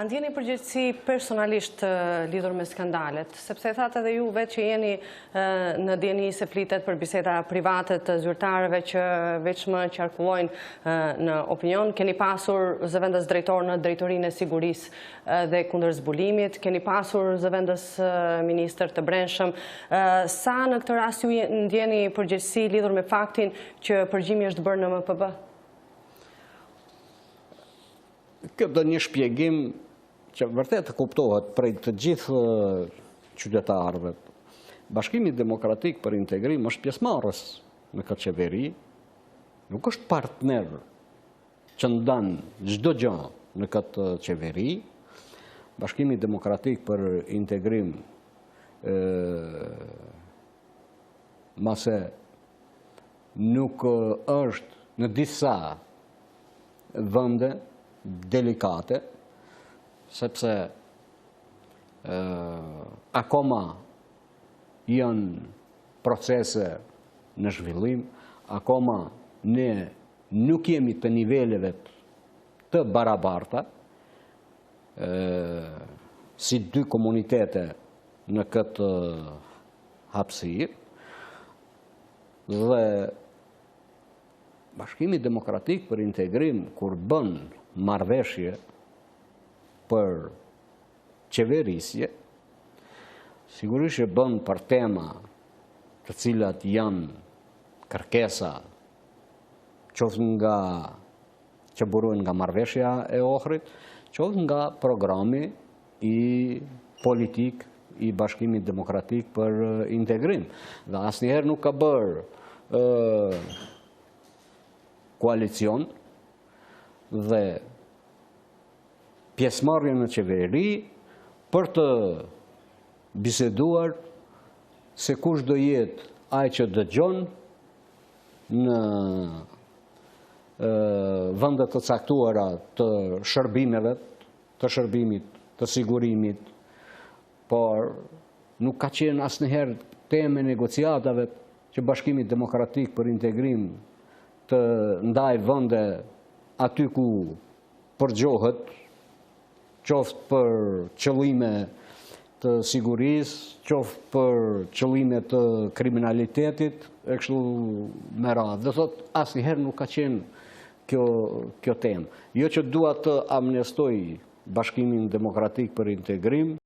Ndjeni përgjegjësi personalisht lidhur me skandalet, sepse thatë edhe ju vetë që jeni në dieni se flitet për biseda private të zyrtarëve që veçmë qarkullojnë në opinion. Keni pasur zëvendës drejtor në drejtorinë e sigurisë dhe kundër zbulimit, keni pasur zëvendës ministër të brendshëm. Sa në këtë rast ju ndjeni përgjegjësi lidhur me faktin që përgjimi është bërë në MPB? Kjo do një shpjegim që vërtet të kuptohet prej të gjithë qytetarëve. Bashkimi Demokratik për Integrim është pjesëmarrës në këtë qeveri, nuk është partner që ndan çdo gjë në këtë qeveri. Bashkimi Demokratik për Integrim mase nuk është në disa vende delikate, sepse akoma janë procese në zhvillim, akoma ne nuk jemi të niveleve të barabarta, si dy komunitete në këtë hapësirë, dhe Bashkimi Demokratik për Integrim, kur bën marrëveshje për qeverisje, sigurisht e bën për tema të cilat janë kërkesa, qoftë nga që burojnë nga marrëveshja e Ohrit, qoftë nga programi i politik i Bashkimit Demokratik për Integrim. Dhe asnjëherë nuk ka bërë koalicion dhe pjesëmarrje në qeveri për të biseduar se kush do jetë ai që dëgjon në vendet të caktuara të shërbimeve, të shërbimit, të sigurimit, por nuk ka qenë asnjëherë temë negociatave që Bashkimi Demokratik për Integrim të ndaj vende aty ku përgjohet, qoftë për qëllime të sigurisë, qoftë për qëllime të kriminalitetit, e kështu me radhë. Dhe thot, asnjëherë nuk ka qenë kjo temë. Jo që dua të amnestoj Bashkimin Demokratik për Integrim,